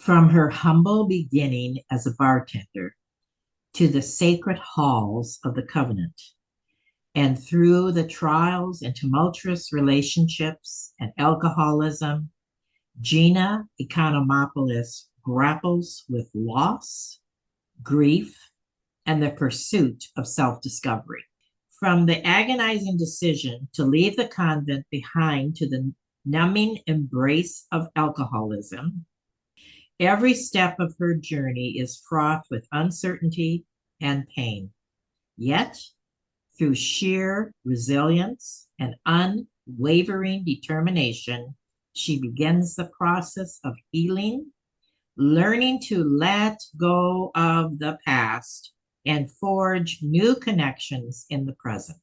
From her humble beginning as a bartender to the sacred halls of the convent, and through the trials and tumultuous relationships and alcoholism, Gina Economopoulos grapples with loss, grief, and the pursuit of self discovery. From the agonizing decision to leave the convent behind to the numbing embrace of alcoholism, every step of her journey is fraught with uncertainty and pain. Yet, through sheer resilience and unwavering determination, she begins the process of healing, learning to let go of the past and forge new connections in the present.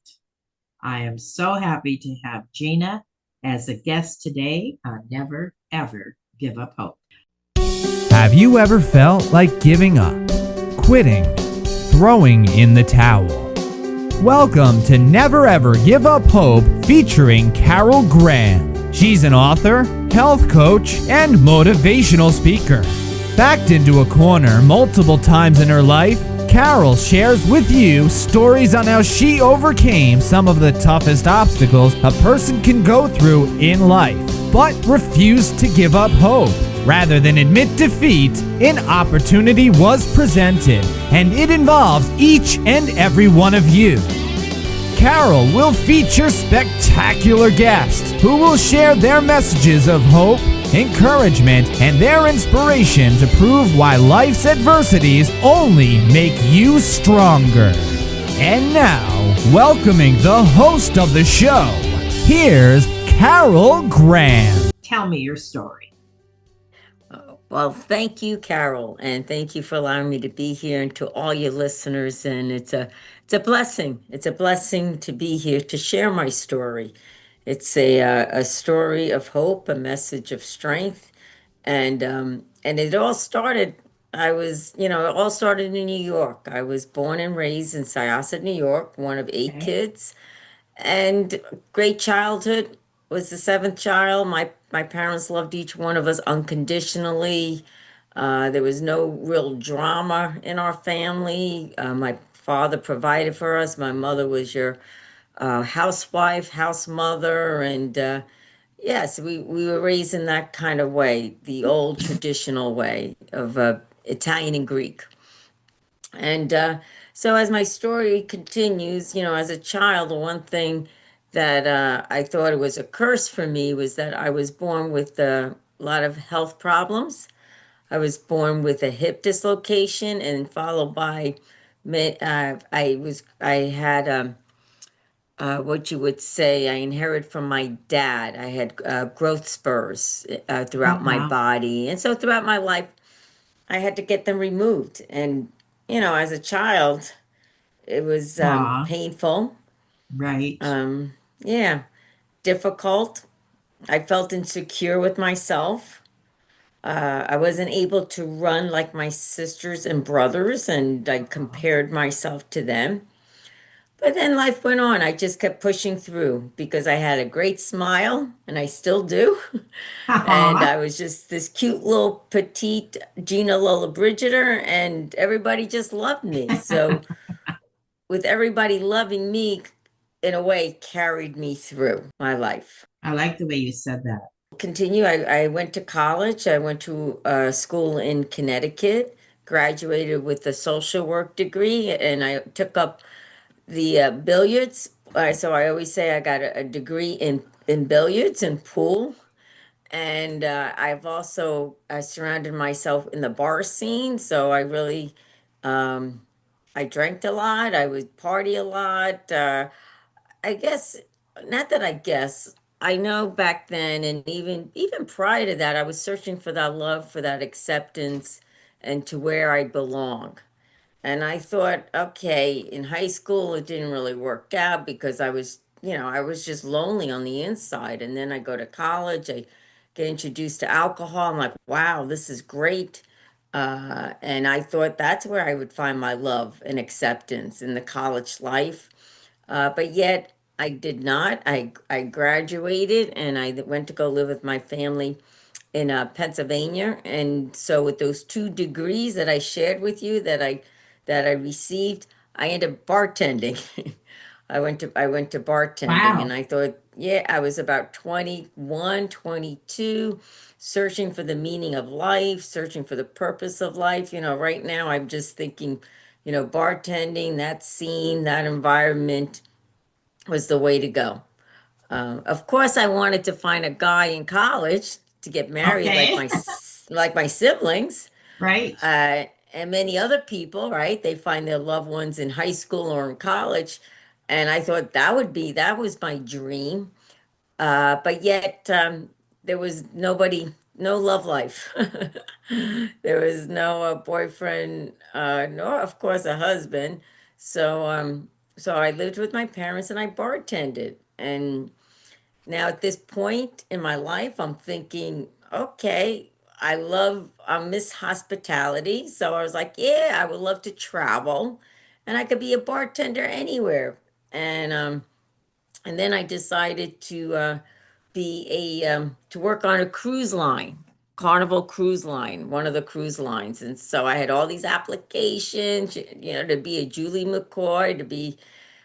I am so happy to have Gina as a guest today on Never Ever Give Up Hope. Have you ever felt like giving up, quitting, throwing in the towel? Welcome to Never Ever Give Up Hope featuring Carol Graham. She's an author, health coach, and motivational speaker. Backed into a corner multiple times in her life, Carol shares with you stories on how she overcame some of the toughest obstacles a person can go through in life, but refused to give up hope. Rather than admit defeat, an opportunity was presented, and it involves each and every one of you. Carol will feature spectacular guests who will share their messages of hope, encouragement, and their inspiration to prove why life's adversities only make you stronger. And now, welcoming the host of the show, here's Carol Graham. Tell me your story. Well, thank you, Carol, and thank you for allowing me to be here, and to all your listeners. And it's a blessing. It's a blessing to be here to share my story. It's a story of hope, a message of strength, and it all started. It all started in New York. I was born and raised in Syosset, New York, one of 8 Okay. kids, and great childhood. Was the 7th child. My parents loved each one of us unconditionally. There was no real drama in our family. My father provided for us. My mother was your housewife, house mother, and yes, we were raised in that kind of way, the old traditional way of Italian and Greek. And so as my story continues, as a child, the one thing that I thought it was a curse for me was that I was born with a lot of health problems. I was born with a hip dislocation, and followed by I had what you would say I inherited from my dad. I had growth spurs Oh, throughout my wow. body, and so throughout my life, I had to get them removed. And as a child, it was Aw, painful. right. Yeah, difficult. I felt insecure with myself. I wasn't able to run like my sisters and brothers, and I compared myself to them. But then life went on. I just kept pushing through because I had a great smile, and I still do. And Aw, I was just this cute little petite Gina Lola Bridgeter, and everybody just loved me. So, with everybody loving me, in a way, carried me through my life. I like the way you said that. Continue. I went to college. I went to school in Connecticut, graduated with a social work degree, and I took up the billiards. So I always say I got a degree in billiards and pool. And I've also surrounded myself in the bar scene. So I really, I drank a lot. I would party a lot. I guess, not that I guess, I know back then, and even prior to that, I was searching for that love, for that acceptance, and to where I belong. And I thought, okay, in high school, it didn't really work out because I was just lonely on the inside. And then I go to college, I get introduced to alcohol. I'm like, wow, this is great. And I thought that's where I would find my love and acceptance in the college life. But yet I did not. I graduated, and I went to go live with my family in Pennsylvania. And so with those 2 degrees that I shared with you that I received, I ended up bartending. I went to bartending, and Wow. I thought, yeah, I was about 21, 22, searching for the meaning of life, searching for the purpose of life. Right now I'm just thinking, bartending, that scene, that environment was the way to go. Of course, I wanted to find a guy in college to get married, like Okay. my siblings, Right. uh, and many other people. Right? They find their loved ones in high school or in college, and I thought that was my dream. But yet, there was nobody, no love life. There was no boyfriend, nor, of course, a husband. So I lived with my parents and I bartended. And now at this point in my life, I'm thinking, okay, I miss hospitality. So I was like, yeah, I would love to travel, and I could be a bartender anywhere. And um, and then I decided to work on a cruise line, Carnival Cruise Line, one of the cruise lines. And so I had all these applications, to be a Julie McCoy, to be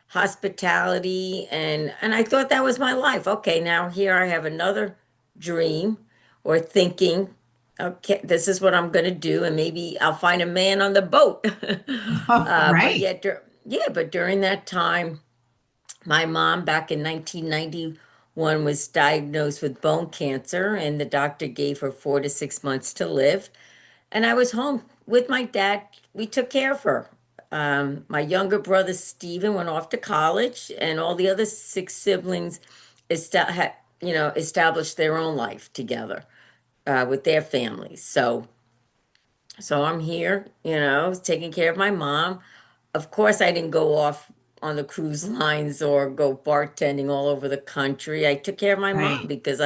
hospitality, and I thought that was my life. Okay, now here I have another dream or thinking, okay, this is what I'm going to do, and maybe I'll find a man on the boat. But Right. yet, yeah, but during that time, my mom back in 1991 was diagnosed with bone cancer, and the doctor gave her 4 to 6 months to live. And I was home with my dad. We took care of her. My younger brother Stephen went off to college, and all the other 6 siblings established their own life together with their families. So I'm here, taking care of my mom. Of course, I didn't go off on the cruise lines or go bartending all over the country. I took care of my mom Right. because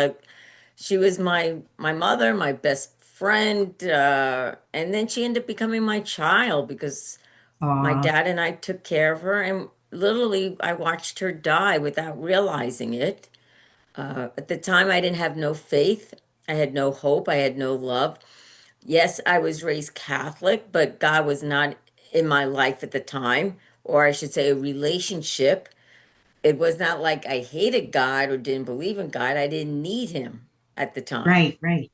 she was my mother, my best friend, and then she ended up becoming my child because my Aw. dad and I took care of her, and literally I watched her die without realizing it. At the time, I didn't have no faith. I had no hope. I had no love. Yes, I was raised Catholic, but God was not in my life at the time, or I should say, a relationship. It was not like I hated God or didn't believe in God. I didn't need him at the time. Right. Right.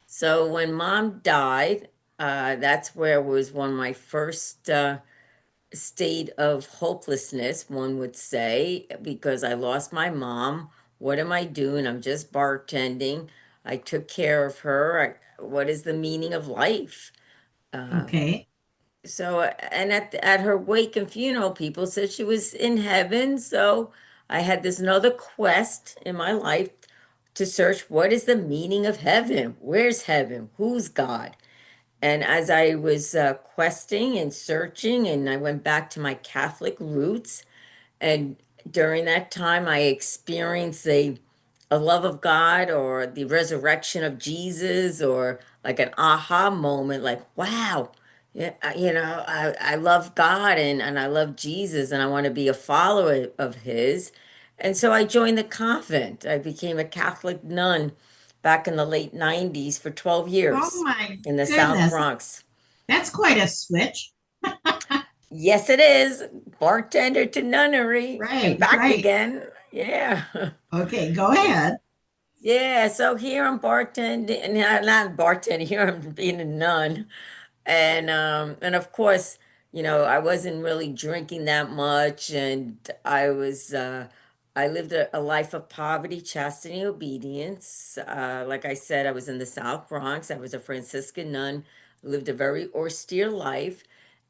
So when mom died, that's where was one of my first state of hopelessness, one would say, because I lost my mom. What am I doing? I'm just bartending. I took care of her. What is the meaning of life? Uh, Okay. and at her wake and funeral, people said she was in heaven. So I had this another quest in my life to search what is the meaning of heaven? Where's heaven? Who's God? And as I was questing and searching, and I went back to my Catholic roots, and during that time, I experienced a love of God or the resurrection of Jesus or like an aha moment, like, wow, yeah, I love God and I love Jesus and I want to be a follower of his. And so I joined the convent. I became a Catholic nun back in the late 90s for 12 Oh years my in the South goodness. Bronx. That's quite a switch. Yes, it is. Bartender to nunnery and Right. back Right. again. Yeah. Okay. Go ahead. Yeah. So here I'm bartending, not bartending, here I'm being a nun. And of course, I wasn't really drinking that much, and I lived a life of poverty, chastity, obedience. Like I said, I was in the South Bronx. I was a Franciscan nun, lived a very austere life.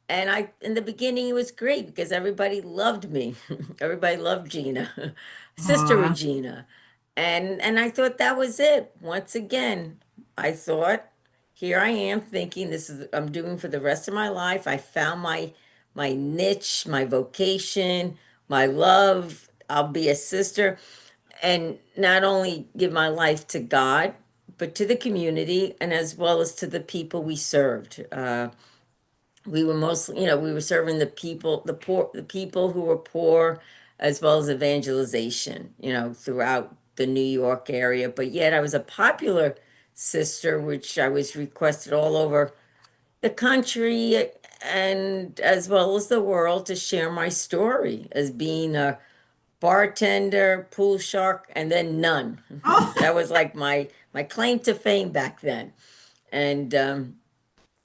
And in the beginning, it was great because everybody loved me. Everybody loved Gina, Sister Aw. Regina. And I thought that was it. Once again, I thought, here I am thinking this is I'm doing for the rest of my life. I found my niche, my vocation, my love. I'll be a sister and not only give my life to God, but to the community and as well as to the people we served. We were mostly, we were serving the people, the poor, the people who were poor, as well as evangelization, throughout the New York area. But yet I was a popular sister, which I was requested all over the country and as well as the world to share my story as being a bartender, pool shark, and then none. Oh, That was like my claim to fame back then. And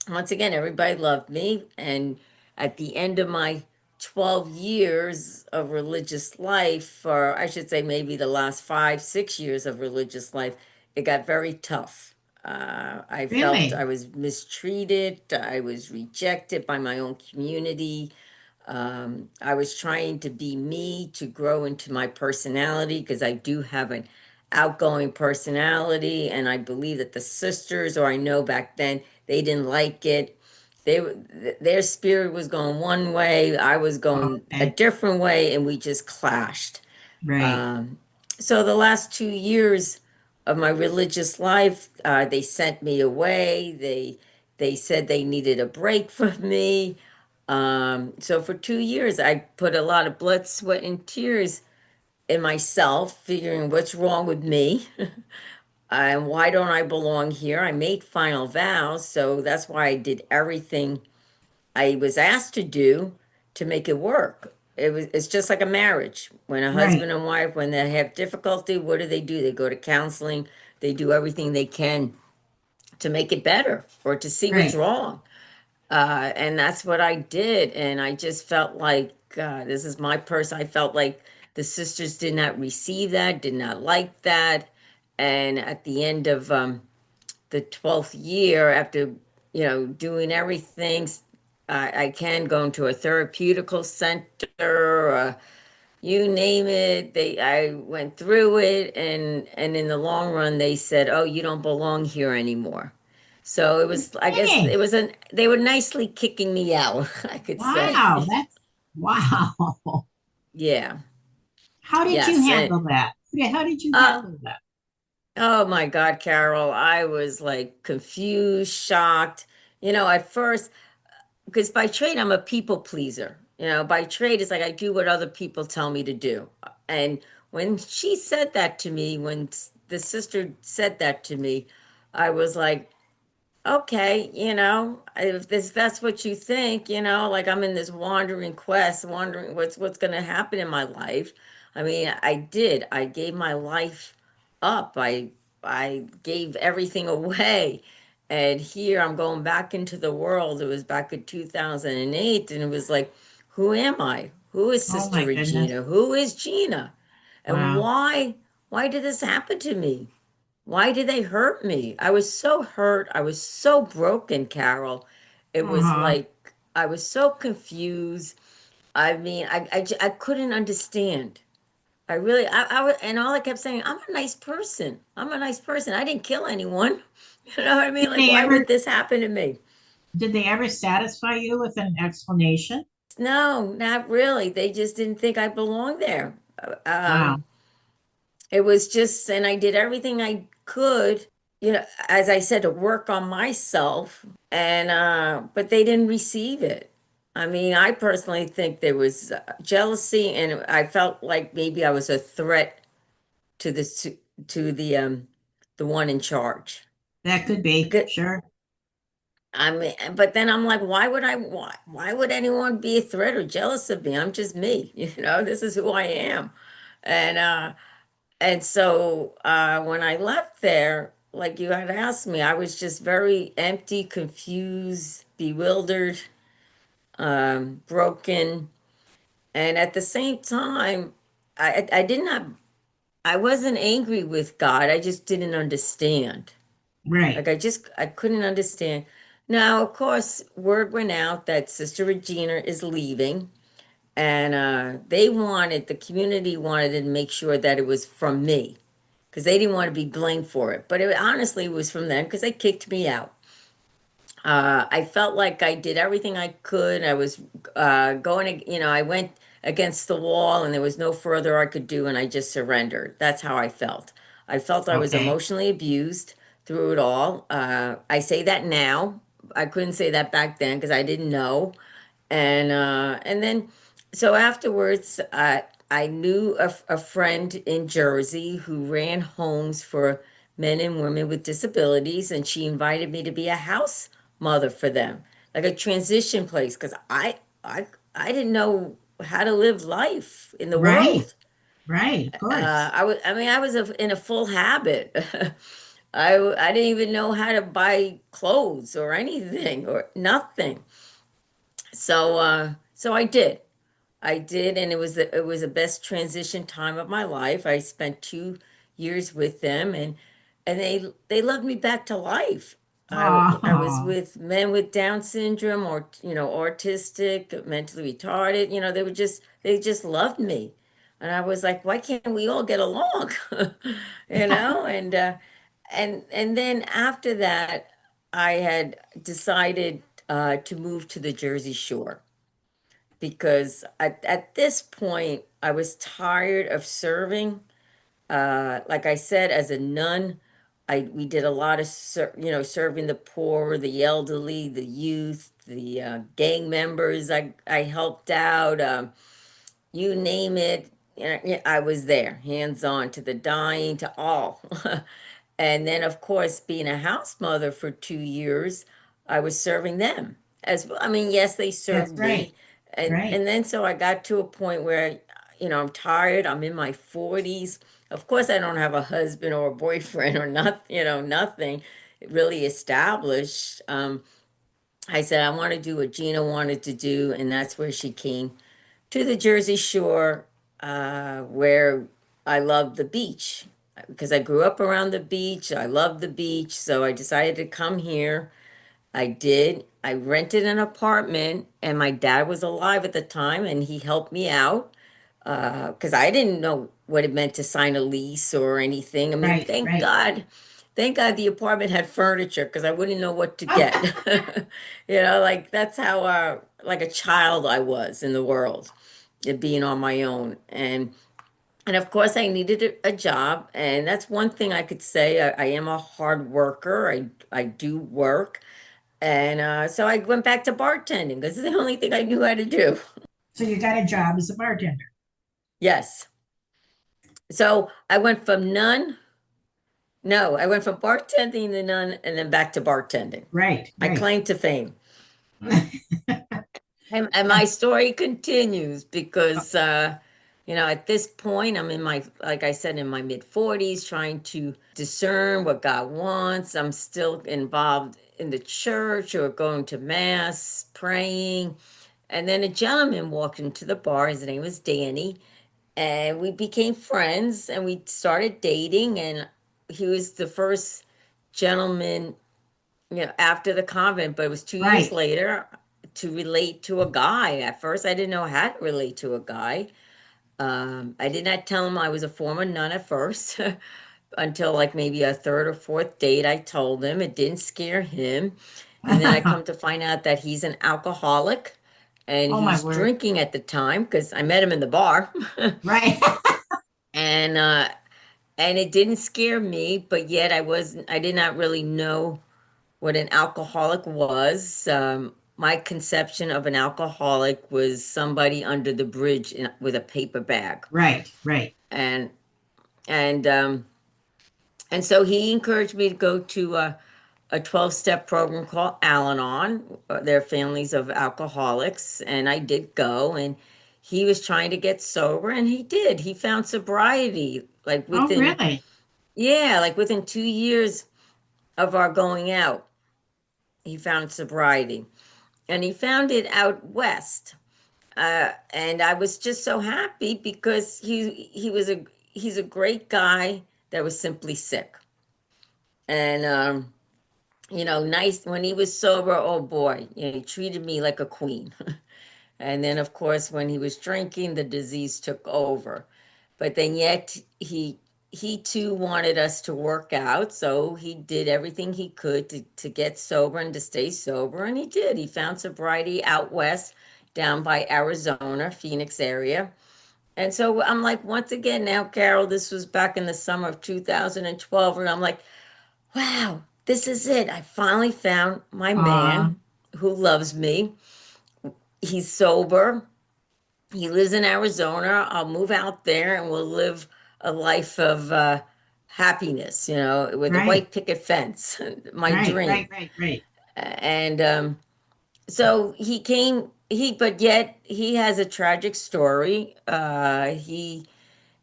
once again, everybody loved me. And at the end of my 12 years of religious life, or I should say maybe the last 5, 6 years of religious life, it got very tough. I felt I really? was mistreated, I was rejected by my own community. I was trying to be me to grow into my personality because I do have an outgoing personality, and I believe that the sisters, or I know back then, they didn't like it. Their spirit was going one way, I was going a Okay, different way, and we just clashed. right, Um, so the last 2 years of my religious life, they sent me away. They said they needed a break from me. So for 2 years, I put a lot of blood, sweat, and tears in myself, figuring what's wrong with me and why don't I belong here. I made final vows, so that's why I did everything I was asked to do to make it work. It's just like a marriage. When a right, husband and wife, when they have difficulty, what do? They go to counseling. They do everything they can to make it better or to see what's right. wrong. And that's what I did. And I just felt like this is my person. I felt like the sisters did not receive that, did not like that. And at the end of the 12th year, after doing everything I can, go into a therapeutical center, you name it. I went through it, and in the long run, they said, "Oh, you don't belong here anymore." So it You're was, I guess, kidding. they were nicely kicking me out, I could Wow, say. that's wow. Yeah. How did you Yes. And handle that? Yeah, how did you uh, handle that? oh my God, Carol, I was like confused, shocked. At first, because by trade I'm a people pleaser. By trade it's like I do what other people tell me to do. And when she said that to me, when the sister said that to me, I was like, okay, if that's what you think, like I'm in this wandering quest, wondering what's going to happen in my life. I mean, I gave my life up. I gave everything away. And here I'm going back into the world. It was back in 2008, and it was like, who am I? Who is Oh Sister my goodness. Regina? Who is Gina? And Wow. why did this happen to me? Why did they hurt me? I was so hurt. I was so broken, Carol. It was Uh-huh. like I was so confused. I mean, I couldn't understand. I really, and all I kept saying, I'm a nice person. I'm a nice person. I didn't kill anyone. You know what I mean? Did Like, they why ever would this happen to me? satisfy you with an explanation? No, not really. They just didn't think I belonged there. Wow. It was just, and I did everything I could, as I said, to work on myself. And, but they didn't receive it. I mean, I personally think there was jealousy, and I felt like maybe I was a threat to the one in charge. That could be, Because, sure. I mean, but then I'm like, why would anyone be a threat or jealous of me? I'm just me, this is who I am. And, when I left there, like you had asked me, I was just very empty, confused, bewildered, broken. And at the same time, I did not, I wasn't angry with God. I just didn't understand. Right. Like I couldn't understand. Now, of course, word went out that Sister Regina is leaving. And the community wanted to make sure that it was from me because they didn't want to be blamed for it. But it honestly was from them because they kicked me out. I felt like I did everything I could. I was I went against the wall and there was no further I could do, and I just surrendered. That's how I felt. I felt I was Okay. emotionally abused through it all. I say that now. I couldn't say that back then because I didn't know. And then so afterwards, I knew a friend in Jersey who ran homes for men and women with disabilities, and she invited me to be a house mother for them, like a transition place, because I didn't know how to live life in the Right. world. Right. Of course. I was in a full habit. I didn't even know how to buy clothes or anything or nothing. So I did. I did, and it was the best transition time of my life. I spent 2 years with them, and they loved me back to life. I was Oh, with men with Down syndrome, or autistic, mentally retarded. They just loved me, and I was like, why can't we all get along? You know, and then after that, I had decided to move to the Jersey Shore because at this point I was tired of serving. Like I said, as a nun, I we did a lot of serving the poor, the elderly, the youth, the gang members. I helped out. You name it, yeah, I was there, hands on to the dying, to all. And then, of course, being a house mother for 2 years, I was serving them as well. I mean, yes, they that's served right. me, and Right. and then so I got to a point where, I'm tired. I'm in my 40s. Of course, I don't have a husband or a boyfriend or not, nothing really established. I said I want to do what Gina wanted to do, and that's where she came to the Jersey Shore, where I love the beach because I grew up around the beach. I love the beach, so I decided to come here. I did. I rented an apartment, and my dad was alive at the time, and he helped me out because I didn't know what it meant to sign a lease or anything. I mean, Right. Right. thank God the apartment had furniture because I wouldn't know what to Oh, get. Like that's how like a child I was in the world, being on my own, and of course I needed a job, and that's one thing I could say. I am a hard worker. I do work, and so I went back to bartending because it's the only thing I knew how to do. so you got a job as a bartender. Yes. So I went from none. No, I went from bartending to none and then back to bartending. Right. My Right. claim to fame. And my story continues because, at this point, I'm in like I said, in my mid 40s, trying to discern what God wants. I'm still involved in the church or going to mass, praying. And then a gentleman walked into the bar. His name was Danny. And we became friends and we started dating. And he was the first gentleman, after the convent, but it was 2 years Right. later to relate to a guy. At first, I didn't know how to relate to a guy. I did not tell him I was a former nun at first until like maybe a third or fourth date. I told him it didn't scare him. And then I come to find out that he's an alcoholic and Oh my he's word. drinking at the time because I met him in the bar. Right. And it didn't scare me, but yet I did not really know what an alcoholic was. My conception of an alcoholic was somebody under the bridge with a paper bag, Right. Right. and and um, and so he encouraged me to go to a 12-step program called Al-Anon. They're families of alcoholics, and I did go. And he was trying to get sober, and he did. He found sobriety like Oh, within, really? yeah, like within 2 years of our going out. He found sobriety. And he found it out west. And I was just so happy because he's a great guy that was simply sick. And nice when he was sober. Oh boy, he treated me like a queen. And then, of course, when he was drinking, the disease took over. But then, yet, he too wanted us to work out. So he did everything he could to get sober and to stay sober. And he did. He found sobriety out west, down by Arizona, Phoenix area. And so I'm like, once again, now, Carol, this was back in the summer of 2012. And I'm like, wow, this is it. I finally found my Uh, man who loves me. He's sober. He lives in Arizona. I'll move out there and we'll live a life of happiness, with a Right. white picket fence, my Right. dream. Right. Right. Right. And so but yet he has a tragic story. He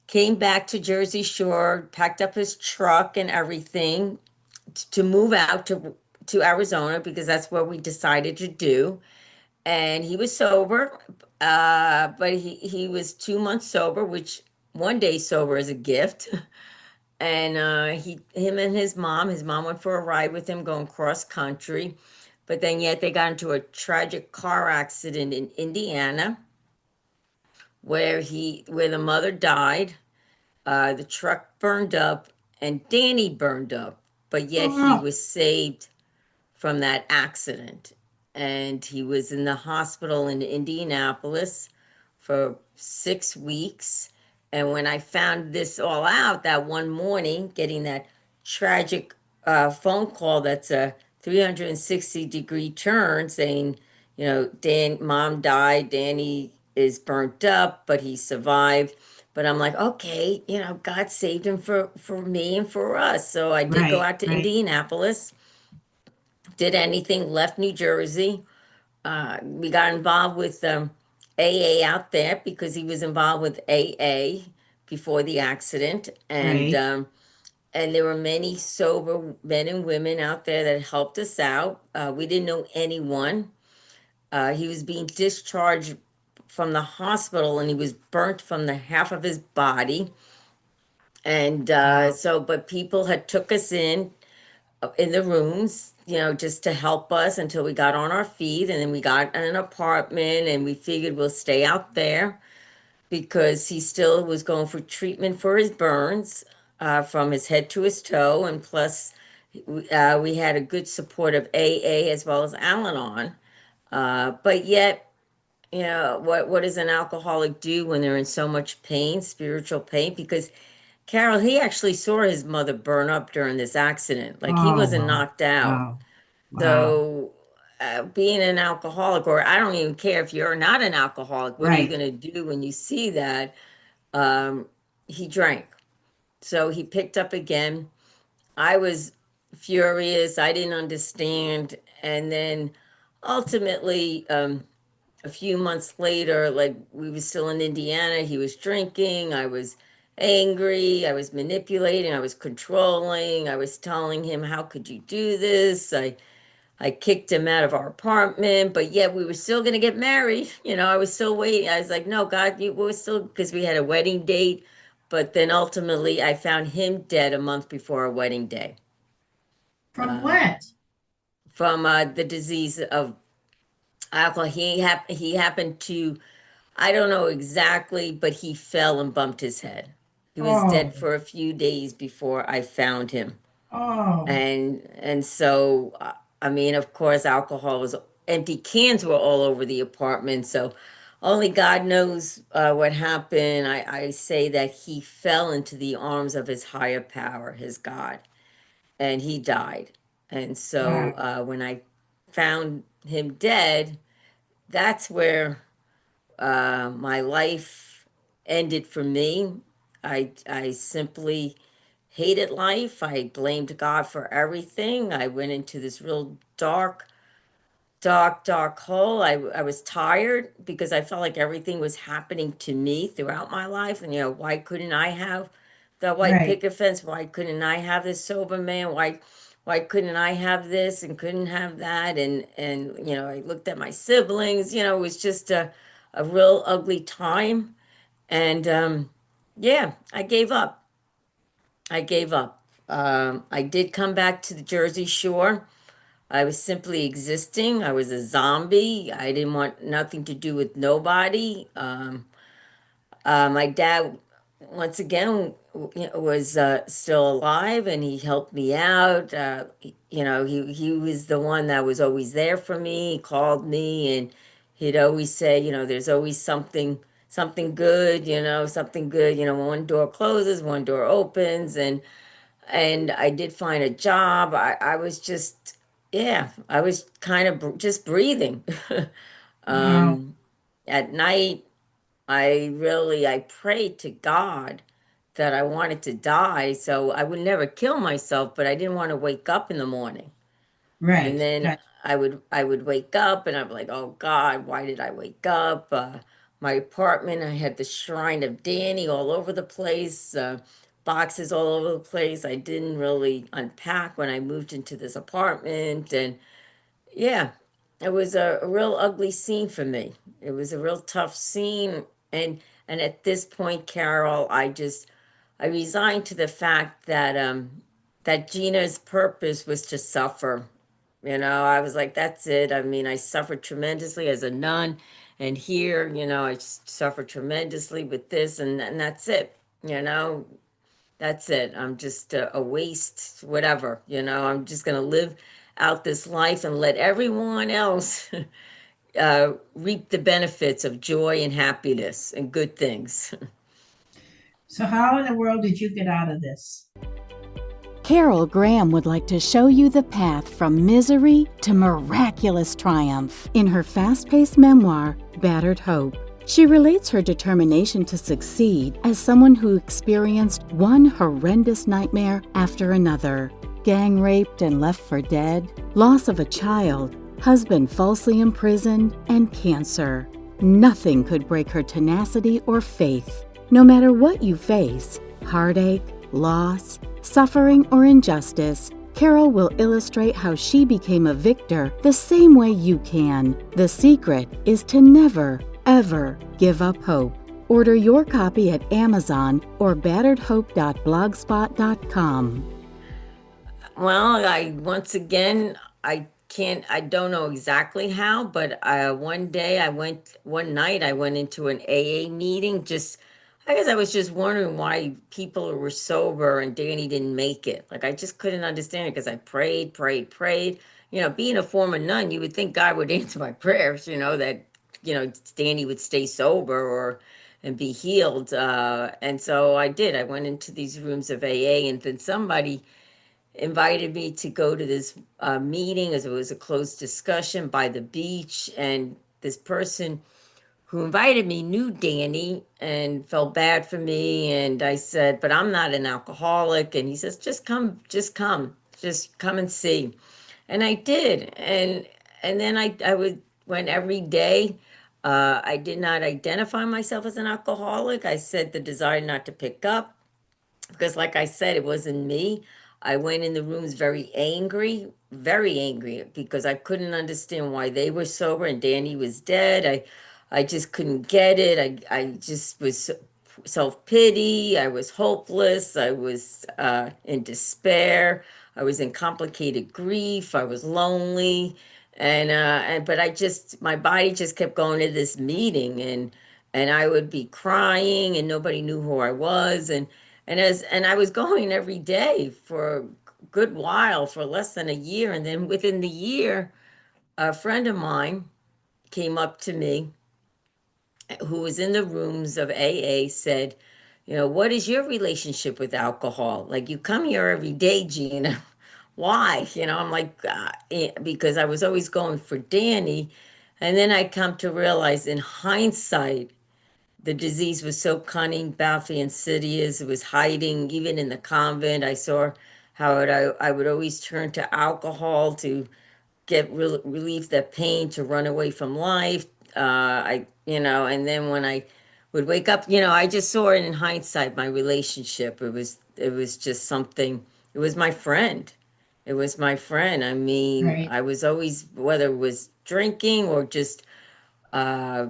came back to Jersey Shore, packed up his truck and everything to move out to Arizona because that's where we decided to do. And he was sober, but he was 2 months sober, which one day sober is a gift. And him and his mom went for a ride with him going cross country, but then yet they got into a tragic car accident in Indiana where the mother died, the truck burned up, and Danny burned up, but yet he Oh, was saved from that accident. And he was in the hospital in Indianapolis for 6 weeks. And when I found this all out that one morning, getting that tragic phone call that's a 360-degree turn saying, mom died, Danny is burnt up, but he survived. But I'm like, okay, God saved him for me and for us. So I did go right. out to Right. Indianapolis, did anything, left New Jersey. We got involved with AA out there because he was involved with AA before the accident, Right. and there were many sober men and women out there that helped us out. We didn't know anyone. He was being discharged from the hospital, and he was burnt from the half of his body. And Wow. but people had took us in the rooms, just to help us until we got on our feet. And then we got an apartment and we figured we'll stay out there because he still was going for treatment for his burns from his head to his toe. And plus, we had a good support of AA as well as Al Anon. But yet, what does an alcoholic do when they're in so much pain, spiritual pain? Because Carol, he actually saw his mother burn up during this accident. Like he Oh, wasn't wow. knocked out. Wow. Wow. So, being an alcoholic, or I don't even care if you're not an alcoholic, what are you Right. going to do when you see that? Um, he drank. So he picked up again. I was furious. I didn't understand. And then ultimately, a few months later, like we were still in Indiana, he was drinking. I was angry. I was manipulating. I was controlling. I was telling him, "How could you do this?" I kicked him out of our apartment, but yet we were still going to get married. I was still waiting. I was like, no, God, we're still, because we had a wedding date. But then ultimately, I found him dead a month before our wedding day From uh, what? from the disease of alcohol. He happened to, I don't know exactly, but he fell and bumped his head. He was dead Oh. for a few days before I found him. Oh. And so I mean, of course, alcohol was empty cans were all over the apartment, so only God knows what happened. I say that he fell into the arms of his higher power, his God, and he died. And so Wow. when I found him dead, that's where my life ended for me. I simply hated life. I blamed God for everything. I went into this real dark hole. I was tired because I felt like everything was happening to me throughout my life. And, why couldn't I have the white Right. picket fence? Why couldn't I have this sober man? Why couldn't I have this and couldn't have that? And I looked at my siblings. It was just a real ugly time. And yeah, I gave up. I gave up. I did come back to the Jersey Shore. I was simply existing. I was a zombie. I didn't want nothing to do with nobody. My dad, once again, was still alive, and he helped me out. He was the one that was always there for me. He called me, and he'd always say, there's always something good. Something good. One door closes, one door opens, and I did find a job. I was just, yeah, I was kind of just breathing. Wow. um, at night, I prayed to God that I wanted to die, so I would never kill myself, but I didn't want to wake up in the morning. And Right. then Gotcha. I would wake up and I'd be like, oh God, why did I wake up? My apartment, I had the shrine of Danny all over the place, boxes all over the place. I didn't really unpack when I moved into this apartment. And yeah, it was a real ugly scene for me. It was a real tough scene. And at this point, Carol, I resigned to the fact that that Gina's purpose was to suffer. I was like, that's it. I mean, I suffered tremendously as a nun, and here, suffered tremendously with this, and that's it. You know, that's it. I'm just a waste, whatever. I'm just gonna live out this life and let everyone else reap the benefits of joy and happiness and good things. So, how in the world did you get out of this? Carol Graham would like to show you the path from misery to miraculous triumph in her fast-paced memoir, Battered Hope. She relates her determination to succeed as someone who experienced one horrendous nightmare after another. Gang raped and left for dead, loss of a child, husband falsely imprisoned, and cancer. Nothing could break her tenacity or faith. No matter what you face, heartache, loss, suffering, or injustice, Carol will illustrate how she became a victor the same way you can. The secret is to never, ever give up hope. Order your copy at Amazon or batteredhope.blogspot.com. Well, I don't know exactly how, but one night I went into an AA meeting. I guess I was just wondering why people were sober and Danny didn't make it. Like, I just couldn't understand it because I prayed, prayed, prayed. Being a former nun, you would think God would answer my prayers, that, Danny would stay sober and be healed. And so I did. I went into these rooms of AA, and then somebody invited me to go to this meeting as it was a closed discussion by the beach. And this person who invited me knew Danny and felt bad for me. And I said, but I'm not an alcoholic. And he says, just come and see. And I did. And then went every day. I did not identify myself as an alcoholic. I said the desire not to pick up because like I said, it wasn't me. I went in the rooms very angry because I couldn't understand why they were sober and Danny was dead. I just couldn't get it. I just was self-pity. I was hopeless. I was in despair. I was in complicated grief. I was lonely. But my body just kept going to this meeting, and I would be crying and nobody knew who I was. And I was going every day for a good while, for less than a year. And then within the year, a friend of mine came up to me who was in the rooms of AA, said, what is your relationship with alcohol? Like, you come here every day, Gina. Why? I'm like, because I was always going for Danny. And then I come to realize in hindsight, the disease was so cunning, baffling, insidious. It was hiding even in the convent. I saw how I would always turn to alcohol to get relieve that pain, to run away from life. And then when I would wake up, I just saw it in hindsight, my relationship. It was just something. It was my friend. It was my friend. I mean, Right. I was always, whether it was drinking or just uh,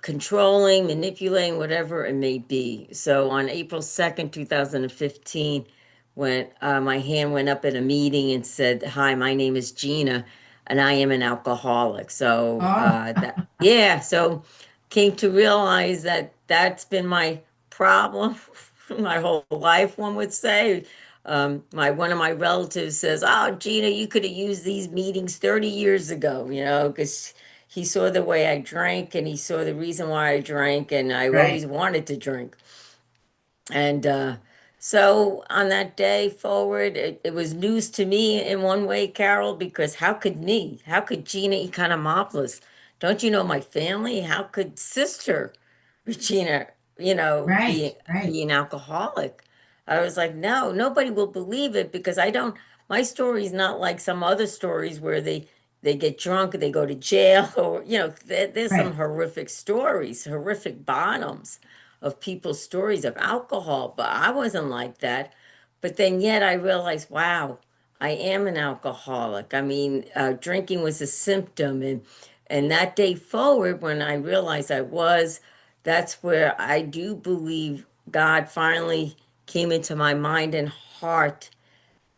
controlling, manipulating, whatever it may be. So on April 2nd, 2015, when my hand went up at a meeting and said, "Hi, my name is Gina, and I am an alcoholic." So Oh, yeah, so came to realize that that's been my problem my whole life, one would say. One of my relatives says, "Oh, Gina, you could have used these meetings 30 years ago, because he saw the way I drank and he saw the reason why I drank, and I right. always wanted to drink." And so on that day forward, it was news to me in one way, Carol, because how could Gina Economopoulos, don't you know my family? How could sister Regina, Right. be Right. an alcoholic? I was like, no, nobody will believe it because I don't, my story is not like some other stories where they get drunk, they go to jail, or, there's some Right. horrific stories, horrific bottoms of people's stories of alcohol, but I wasn't like that. But then yet I realized, wow, I am an alcoholic. I mean, drinking was a symptom. And that day forward, when I realized I was, that's where I do believe God finally came into my mind and heart,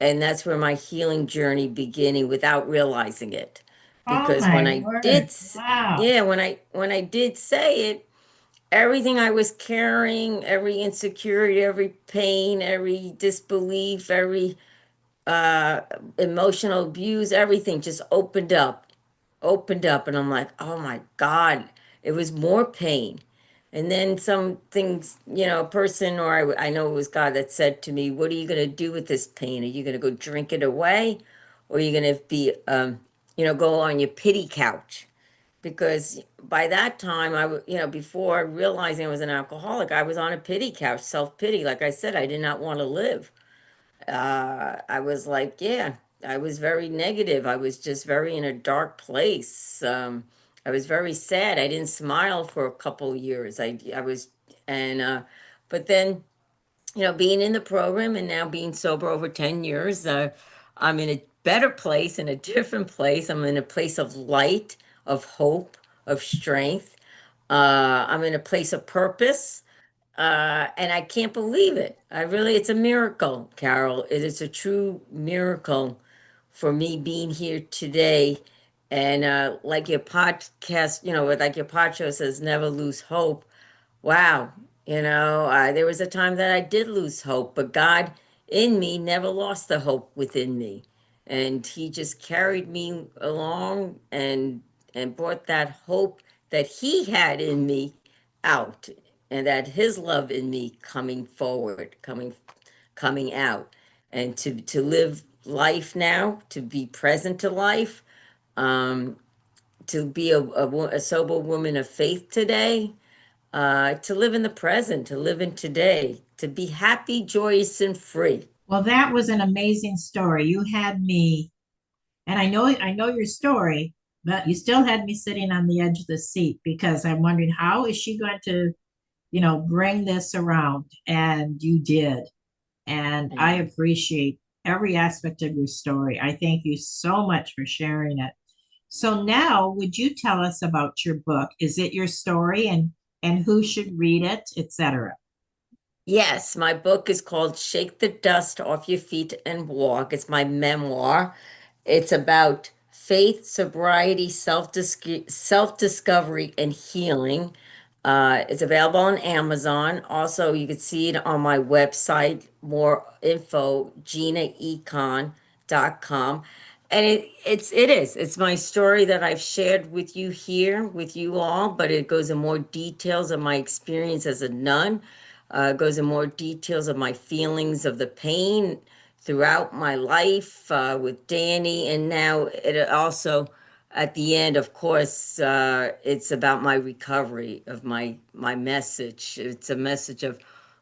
and that's where my healing journey beginning without realizing it. Oh Because when my I word. Wow. yeah, when I did say it, everything I was carrying, every insecurity, every pain, every disbelief, every uh emotional abuse, everything just opened up, and I'm like, oh my God, it was more pain. And then some things, a person, or I know it was God that said to me, what are you going to do with this pain? Are you going to go drink it away? Or are you going to be, go on your pity couch? Because by that time, before realizing I was an alcoholic, I was on a pity couch, self pity. Like I said, I did not want to live. I was like, yeah, I was very negative. I was just very in a dark place. I was very sad. I didn't smile for a couple years. I was, and, but then, being in the program and now being sober over 10 years, I'm in a better place, in a different place. I'm in a place of light, of hope, of strength. I'm in a place of purpose. And I can't believe it. It's a miracle, Carol. It is a true miracle for me being here today. And like your podcast, like your pod show says, never lose hope. Wow. There was a time that I did lose hope, but God in me never lost the hope within me. And he just carried me along and brought that hope that he had in me out, and that his love in me coming forward, coming out, and to live life now, to be present to life, um, to be a sober woman of faith today, to live in the present, to live in today, to be happy, joyous, and free. Well, that was an amazing story. You had me, and I know your story, but you still had me sitting on the edge of the seat because I'm wondering how is she going to, bring this around? And you did. And I Yeah. appreciate every aspect of your story. I thank you so much for sharing it. So now, would you tell us about your book? Is it your story and who should read it, etc.? Yes, my book is called Shake the Dust Off Your Feet and Walk. It's my memoir. It's about faith, sobriety, self-discovery, and healing. It's available on Amazon. Also, you can see it on my website, more info, ginaecon.com. And it's my story that I've shared with you here, with you all, but it goes in more details of my experience as a nun, goes in more details of my feelings of the pain throughout my life, with Danny, and now it also at the end, of course, it's about my recovery of my message. It's a message of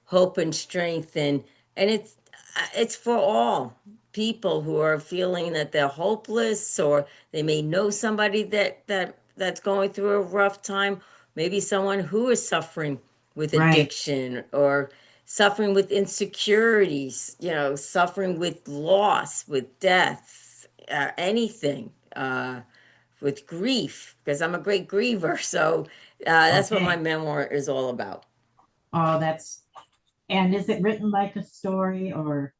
hope and strength, and it's for all people who are feeling that they're hopeless, or they may know somebody that's going through a rough time, maybe someone who is suffering with Right. addiction, or suffering with insecurities, suffering with loss, with death, anything, with grief, because I'm a great griever. So that's what my Okay. memoir is all about. Oh, and is it written like a story or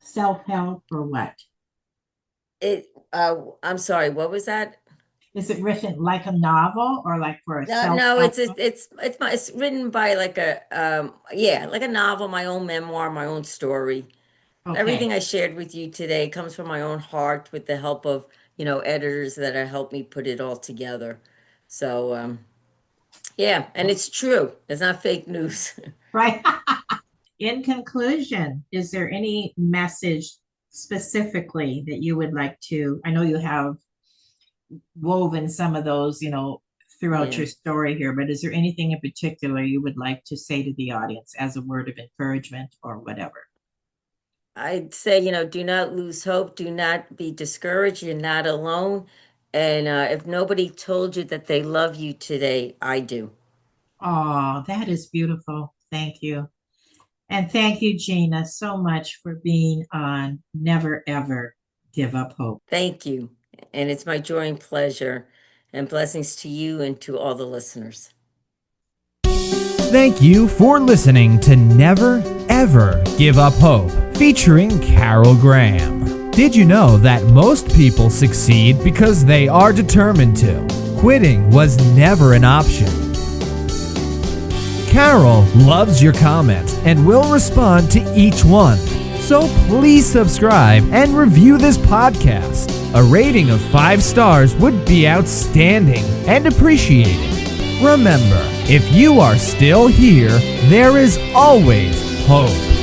self-help or what? I'm sorry, what was that? Is it written like a novel or like for a No, self-help book? it's written by like like a novel, my own memoir, my own story. Everything Okay. I shared with you today comes from my own heart with the help of, editors that have helped me put it all together. So, yeah, and it's true. It's not fake news. Right. In conclusion, is there any message specifically that you would like to? I know you have woven some of those, throughout Yeah. your story here, but is there anything in particular you would like to say to the audience as a word of encouragement or whatever? I'd say, do not lose hope. Do not be discouraged. You're not alone. And if nobody told you that they love you today, I do. Oh, that is beautiful. Thank you. And thank you, Gina, so much for being on Never Ever Give Up Hope. Thank you. And it's my joy and pleasure. And blessings to you and to all the listeners. Thank you for listening to Never Ever Give Up Hope, featuring Carol Graham. Did you know that most people succeed because they are determined to? Quitting was never an option. Carol loves your comments and will respond to each one. So please subscribe and review this podcast. A rating of 5 stars would be outstanding and appreciated. Remember, if you are still here, there is always hope.